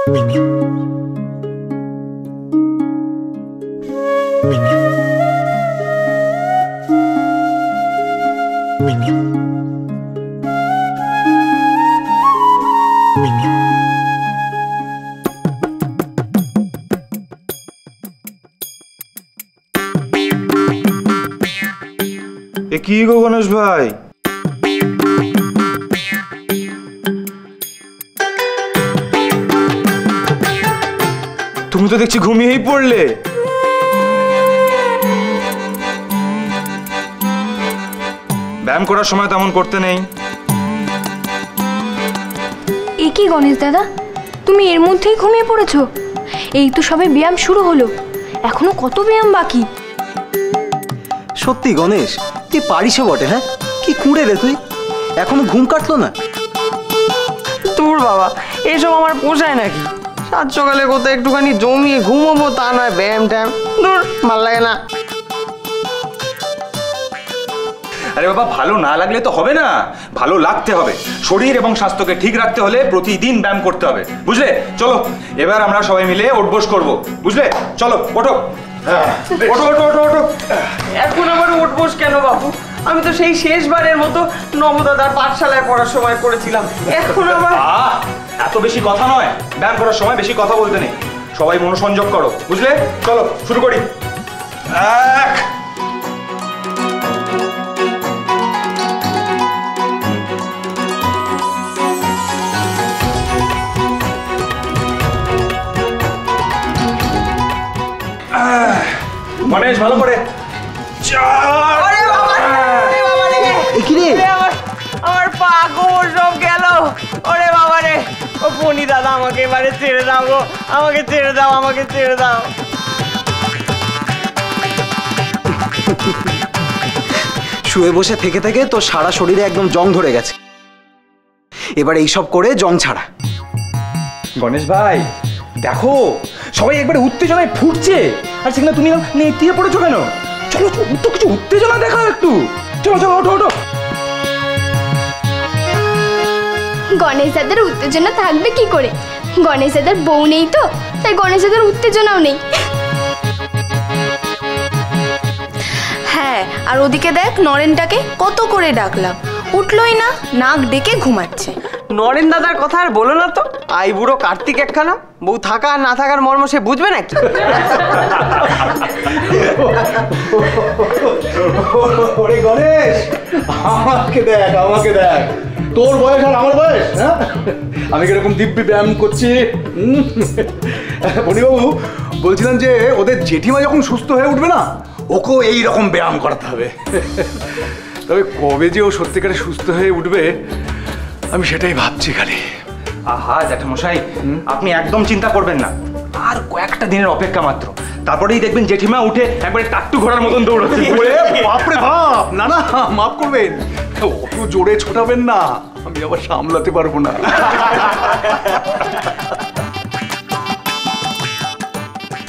কি গো গণেশ ভাই, তুমি তো দেখছি ঘুমিয়েই পড়লে। ব্যায়াম করার সময় তেমন করতে নেই। এ কি গণেশ দাদা, তুমি এর মধ্যেই ঘুমিয়ে পড়েছো? এই তো সবে ব্যায়াম শুরু হলো, এখনো কত ব্যায়াম বাকি। সত্যি গণেশ, তুই পারিস বটে। হ্যাঁ, কি কুঁড়ে রে তুই, এখনো ঘুম কাটলো না? তোর বাবা, এসব আমার পোষায় নাকি? সাত সকালে কোথাও একটুখানি জমিয়ে ঘুমোবো, তা নয় ব্যায়াম ট্যায়াম। দূর, ভাল লাগে না। আরে বাবা, ভালো না লাগলে তো হবে না, ভালো লাগতে হবে। শরীর এবং স্বাস্থ্যকে ঠিক রাখতে হলে প্রতিদিন ব্যায়াম করতে হবে, বুঝলে? চলো এবার আমরা সবাই মিলে উঠবোস করবো, বুঝলে? চলো ওঠো, ওঠো ওঠো ওঠো ওঠো। এখন আবার উঠবোস কেন বাবু? আমি তো সেই শেষবারের মতো নবদাদার পাঠশালায় পড়ার সময় করেছিলাম, এখন আবার। এত বেশি কথা নয়, ব্যায়াম করার সময় বেশি কথা বলতে নেই। সবাই মনোসংযোগ করো, বুঝলে? চলো শুরু করি। এক, গণেশ ভালো করে। আমার পা কোমর সব গেল। ওরে বাবা রে, ও ফণি দাদা, আমাকে এবারে ছেড়ে দাও গো, আমাকে ছেড়ে দাও, আমাকে ছেড়ে দাও। শুয়ে বসে থেকে থেকে তো সারা শরীরে একদম জং ধরে গেছে, এবার এইসব করে জং ছাড়া। গণেশ ভাই দেখো, সবাই একবারে উত্তেজনায় ফুটছে, আর সেখানে তুমি নেতিয়ে পড়েছো কেন? চলো তো কিছু উত্তেজনা দেখাও একটু। চলো চলো, ওঠো ওঠো। গণেশ দাদার উত্তেজনা থাকবে কি করে? গণেশ দাদার বউ নেই তো, তাই গণেশ দাদার উত্তেজনাও নেই। হ্যাঁ, আর ওদিকে দেখ নরেনটাকে কত করে ডাকলাম, উঠলই না, নাক ডেকে ঘুমাচ্ছে। নরেন দাদার কথা আর বলো না তো, আই বুড়ো কার্তিক একখানা। বউ থাকা আর না থাকার মর্ম সে বুঝবে নাকি? ওরে গণেশ, আমাকে দেখ, আমাকে দেখ, তোর বয়স আর আমার বয়স। হ্যাঁ, আমি কিরকম দিব্যি ব্যায়াম করছি। ফণিবাবু, বলছিলাম যে ওদের জেঠিমা যখন সুস্থ হয়ে উঠবে না, ওকেও এইরকম ব্যায়াম করাতে হবে। তবে কবে যে ও সত্যিকারে সুস্থ হয়ে উঠবে, আমি সেটাই ভাবছি খালি। আহা জ্যাঠামশাই, আপনি একদম চিন্তা করবেন না, আর কয়েকটা দিনের অপেক্ষা মাত্র, তারপরেই দেখবেন জেঠিমা উঠে একবারে টাট্টু ঘোড়ার মতন দৌড়াচ্ছে। বাপরে বাপ, না না, মাফ করবেন, অত জোরে ছোটাবেন না, আমি আবার সামলাতে পারবো না।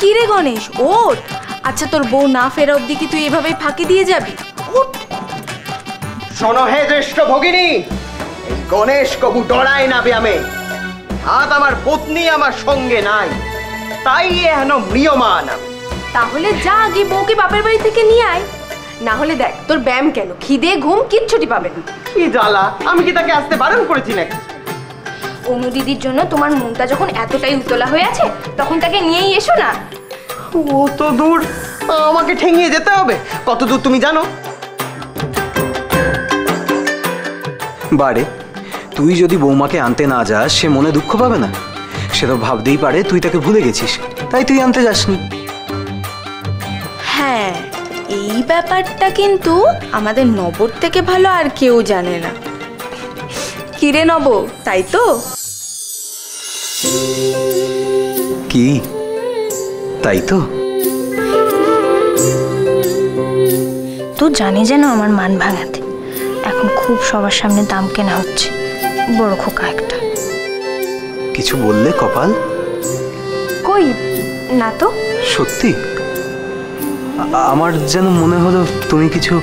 কি রে গণেশ, ওঠ। আচ্ছা, তোর বউ না ফেরা অব্দি কি তুই এভাবেই ফাঁকি দিয়ে যাবি? উঠ। শোনো হে জ্যেষ্ঠ ভগিনী, গণেশ কবু ডরায় না ব্যায়ামে। আজ আমার পত্নী আমার সঙ্গে নাই, তাই এহেন ম্রিয়মান। তাহলে যা আগে বউকে বাপের বাড়ি থেকে নিয়ে আয়, না হলে দেখ তোর ব্যায়াম কেন, খিদে ঘুম কিচ্ছুটি পাবে না। কি জ্বালা, আমি কি তাকে আসতে বারণ করেছি নাকি? অনু দিদির জন্য তোমার মনটা যখন এতটাই উতলা হয়ে আছে, তখন তাকে নিয়েই এসো না। ও তো দূর, আমাকে ঠেঙিয়ে যেতে হবে। কত দূর তুমি জানো? বারে, তুই যদি বৌমাকে আনতে না যাস, সে মনে দুঃখ পাবে না? সে তো ভাবতেই পারে তুই তাকে ভুলে গেছিস, তাই তুই আনতে যাসনি। হ্যাঁ, এই ব্যাপারটা কিন্তু আমাদের নবর থেকে ভালো আর কেউ জানে না। কিরে নব, তাই তো? কি তাই তো? তো জানি যেন আমার মান ভাঙাতে এখন খুব সবার সামনে দাম কেনা হচ্ছে, বড় খোকা একটা। কিছু বললে কপাল? কই না তো। সত্যি? আমার যেন মনে হলো তুমি কিছু।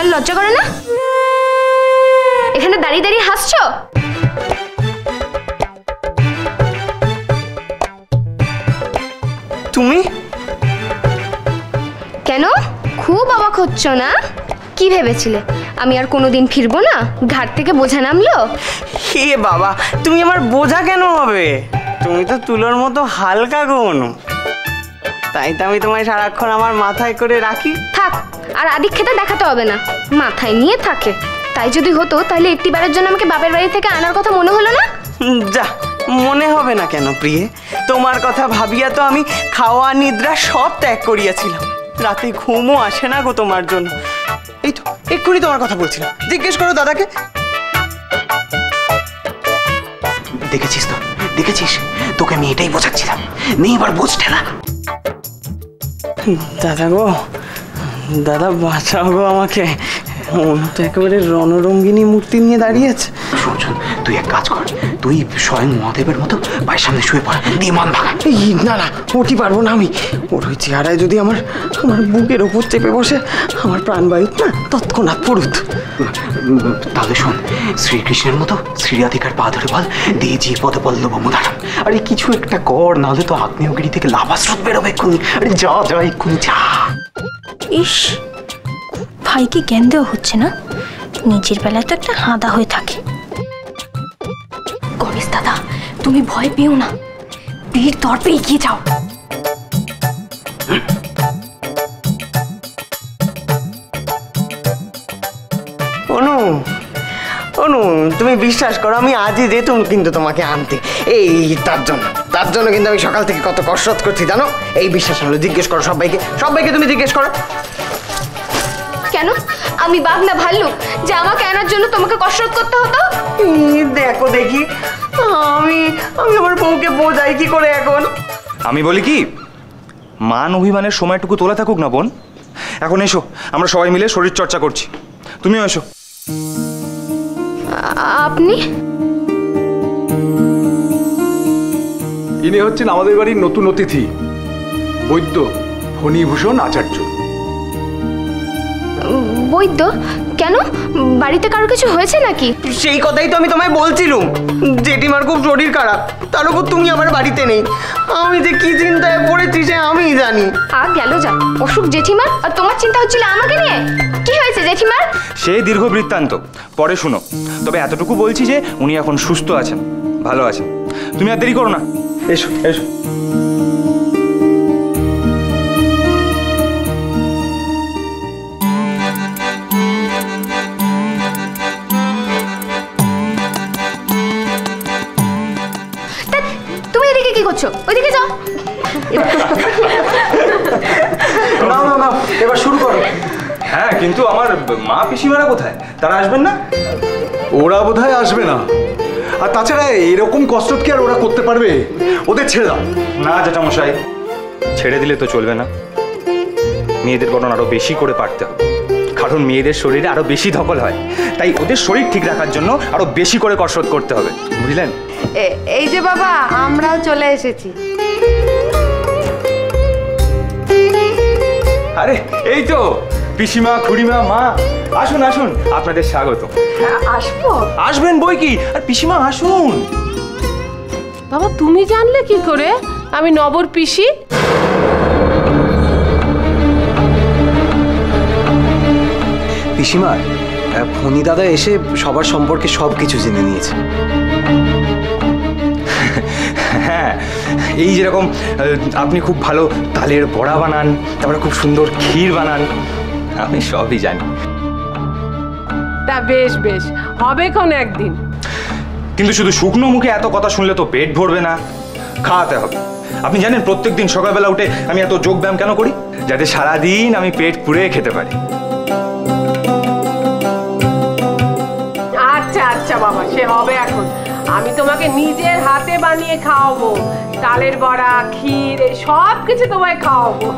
তোমার লজ্জা করে না? এখানে দাঁড়িয়ে দাঁড়িয়ে হাসছো? তুমি কেন, খুব অবাক হচ্ছ না? কি ভেবেছিলে আমি আর কোনোদিন ফিরবো না? ঘাট থেকে বোঝা নামলো? হে বাবা, তুমি আমার বোঝা কেন হবে? তুমি তো তুলোর মতো হালকা গুণ, তাই তো আমি তোমায় সারাক্ষণ আমার মাথায় করে রাখি। থাক, আর আদিক্ষেতা দেখাতে হবে না, মাথায় নিয়ে থাকে। তাই যদি হতো তাহলে একটি বারের জন্য আমাকে বাপের বাড়ি থেকে আনার কথা মনে হলো না? যা, মনে হবে না কেন প্রিয়ে? তোমার কথা ভাবিয়া তো আমি খাওয়া নিদ্রা সব ত্যাগ করিয়াছিলাম। রাতে ঘুমও আসে না গো তোমার জন্য। এই তো এক্ষুনি তোমার কথা বলছিলাম, জিজ্ঞেস করো দাদাকে। দেখেছিস তো, দেখেছিস? তোকে আমি এটাই বোঝাচ্ছিলাম, নেই এবার বুঝতে না। দাদা গো, দাদা বাঁচাও গো আমাকে। মনে তো একেবারে রণরঙ্গিনী মূর্তি নিয়ে দাঁড়িয়েছে। শোন শোন, তুই এক কাজ কর, তুই স্বয়ং মহাদেবের মতো ভাইয়ের সামনে শুয়ে পড়, দিয়ে মান ভাঙা। না না, উঠি পারবো না আমি। ওর ওই চেহারায় যদি আমার বুকের ওপর চেপে বসে আমার প্রাণবায়ু না তৎক্ষণাৎ পড়ুত। তাহলে শোন, শ্রীকৃষ্ণের মতো শ্রীরাধিকার পা ধরে বল, দিয়ে যে পদপল্লব মুদারাম। আরে কিছু একটা কর, নাহলে তো আগ্নেয়গিরি থেকে লাভা স্রোত বেরোবে এক্ষুনি। আরে যা যা, এক্ষুনি যা। ইস, ভাইকে জ্ঞান দেওয়া হচ্ছে না, নিজের বেলায় তো একটা হাঁদা হয়ে থাকে। গণেশ দাদা, তুমি ভয় পেও না, বীর দর্পে এগিয়ে যাও। অনু, অনু, তুমি বিশ্বাস করো, আমি আজই যেতুম কিন্তু তোমাকে আনতে। এই তার জন্য কিন্তু আমি সকাল থেকে কত কসরত করছি জানো? এই বিশ্বাস হলো, জিজ্ঞেস করো সবাইকে, সবাইকে তুমি জিজ্ঞেস করো। কেন, আমি বাঘ না ভাল্লুক যে আমাকে আনার জন্য তোমাকে কসরত করতে হতো? দেখো দেখি, আমি আমি আমার বউকে বোঝাই কি করে এখন? আমি বলি কি, মান অভিমানের সময়টুকু তোলা থাকুক না বোন। এখন এসো, আমরা সবাই মিলে শরীর চর্চা করছি, তুমিও এসো। আপনি? ইনি হচ্ছেন আমাদের বাড়ির নতুন অতিথি, বৈদ্য ফণীভূষণ আচার্য। বৈদ্য? কেন, বাড়িতে কারো কিছু হয়েছে নাকি? সেই কথাই তো আমি তোমায় বলছিলাম, জেঠিমার খুব শরীর খারাপ, তার উপর তুমি আমার বাড়িতে নেই। আমি যে কি চিন্তায় পড়েছি সে আমিই জানি। গেল যা, অসুখ জেঠিমার, আর তোমার চিন্তা হচ্ছিল আমাকে নিয়ে। কি হয়েছে জেঠিমার? সে দীর্ঘ বৃত্তান্ত পরে শুনো, তবে এতটুকু বলছি যে উনি এখন সুস্থ আছেন, ভালো আছেন। তুমি আর দেরি করো না, এসো এসো। তুমি এদিকে কি করছো? ওইদিকে যাও। না না না, এবার শুরু করো। হ্যাঁ, কিন্তু আমার মা পিসিমারা কোথায়? তারা আসবেন না? ওরা বোধহয় আসবে না, আর তাছাড়া এরকম কসরত কি আর ওরা করতে পারবে? ওদের ছেড়ে দাও। না জেঠামশাই, ছেড়ে দিলে তো চলবে না। মেয়েদের বরং আরো বেশি করে পারতে হবে, কারণ মেয়েদের শরীরে আরো বেশি ধকল হয়। তাই ওদের শরীর ঠিক রাখার জন্য আরো বেশি করে কসরত করতে হবে, বুঝলেন? এই যে বাবা, আমরাও চলে এসেছি। আরে এই তো পিসিমা, খুড়িমা, মা, আসুন আসুন, আপনাদের স্বাগত। আসবো? আসবেন বই কি, আর পিসিমা আসুন। বাবা, তুমি জানলে কি করে আমি নবর পিসি? পিসিমা, ফণী দাদা এসে সবার সম্পর্কে সব কিছু জেনে নিয়েছে। হ্যাঁ, এই যেরকম আপনি খুব ভালো তালের বড়া বানান, তারপরে খুব সুন্দর ক্ষীর বানান, আমি সবই জানি। তা বেশ বেশ, হবে কোন একদিন। কিন্তু শুধু শুকনো মুখে এত কথা শুনলে তো পেট ভরবে না, খাওয়াতে হবে। আপনি জানেন প্রত্যেকদিন সকালবেলা উঠে আমি এত যোগ ব্যায়াম কেন করি? যাতে সারাদিন আমি পেট পুড়ে খেতে পারি। আচ্ছা আচ্ছা বাবা, সে হবে এখন। আমি তোমাকে নিজের হাতে বানিয়ে খাওয়াবো, তালের বড়া, ক্ষীর, এই সব কিছু তোমায় খাওয়াবো।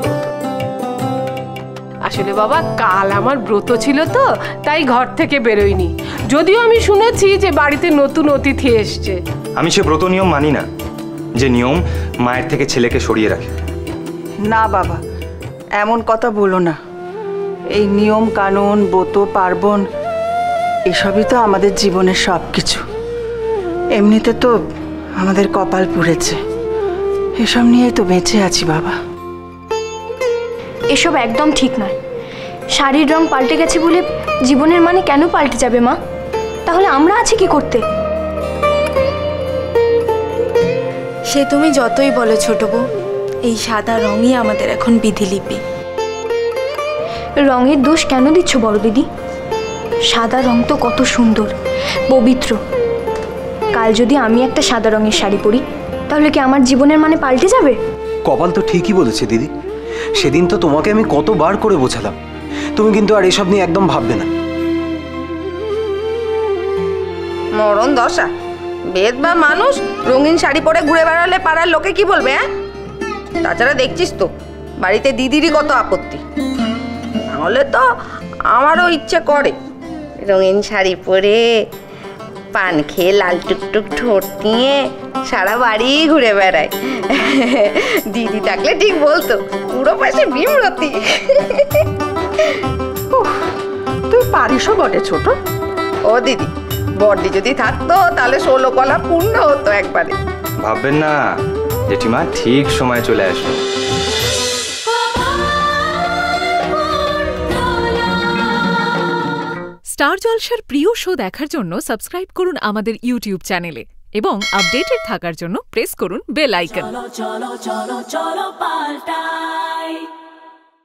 আসলে বাবা, কাল আমার ব্রত ছিল তো, তাই ঘর থেকে বেরোইনি। যদিও আমি শুনেছি যে বাড়িতে নতুন অতিথি এসছে। আমি সে ব্রত নিয়ম মানি না, যে নিয়ম মায়ের থেকে ছেলেকে সরিয়ে রাখে। না বাবা, এমন কথা বলো না। এই নিয়ম কানুন ব্রত পার্বণ এসবই তো আমাদের জীবনের সব কিছু। এমনিতে তো আমাদের কপাল পুড়েছে, এসব নিয়েই তো বেঁচে আছি বাবা। এসব একদম ঠিক নয়। শাড়ির রং পাল্টে গেছে বলে জীবনের মানে কেন পাল্টে যাবে মা? তাহলে আমরা আছি কি করতে? সে তুমি যতই বলো ছোট বউ, এই সাদা রঙই আমাদের এখন বিধিলিপি। রঙের দোষ কেন দিচ্ছ বড় দিদি? সাদা রং তো কত সুন্দর, পবিত্র। কাল যদি আমি একটা সাদা রঙের শাড়ি পরি, তাহলে কি আমার জীবনের মানে পাল্টে যাবে? কপাল তো ঠিকই বলেছে দিদি। সেদিন তো তোমাকে আমি কতবার করে বোঝালাম, তুমি কিন্তু আর এসব নিয়ে একদম ভাববে না। মরণ দশা, বেদ বা মানুষ রঙিন শাড়ি পরে ঘুরে বেড়ালে পাড়ার লোকে কি বলবে? তাছাড়া দেখছিস তো বাড়িতে দিদিরই কত আপত্তি। তাহলে তো আমারও ইচ্ছে করে রঙিন শাড়ি পরে পান খেয়ে লাল টুকটুক ঠোঁট নিয়ে সারা বাড়ি ঘুরে বেড়ায়। দিদি থাকলে ঠিক বলতো, পুরো পাশে বিমরতি। তুই পারিসও বটে ছোট। ও দিদি, বড়দি যদি থাকতো তাহলে 16 কলা পূর্ণ হতো একবারে। ভাববেন না জেঠিমা, ঠিক সময় চলে আসবে। স্টার জলসার প্রিয় শো দেখার জন্য সাবস্ক্রাইব করুন আমাদের ইউটিউব চ্যানেলে এবং আপডেটেড থাকার জন্য প্রেস করুন বেল আইকন। চলো চলো চলো চলো পাল্টাই।